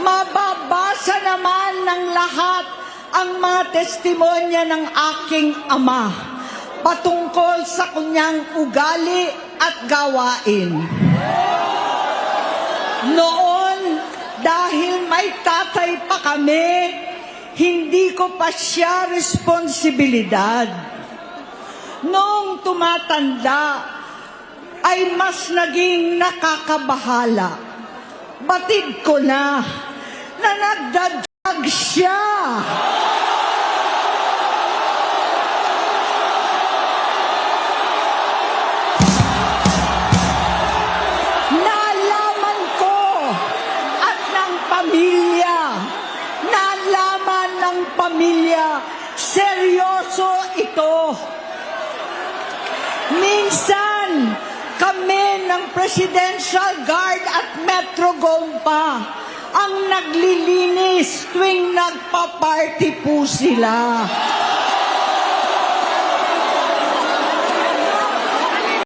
Mababasa naman ng lahat ang mga testimonya ng aking ama patungkol sa kanyang ugali at gawain. Noon, dahil may tatay pa kami, hindi ko pa siya responsibilidad. Noong tumatanda, ay mas naging nakakabahala. Batid ko na nagdadrag siya. Nalaman ko at ng pamilya, nalaman ng pamilya, seryoso ito. Minsan, kami ng Presidential Guard at Metro Gompa ang naglilinis tuwing nagpa-party po sila.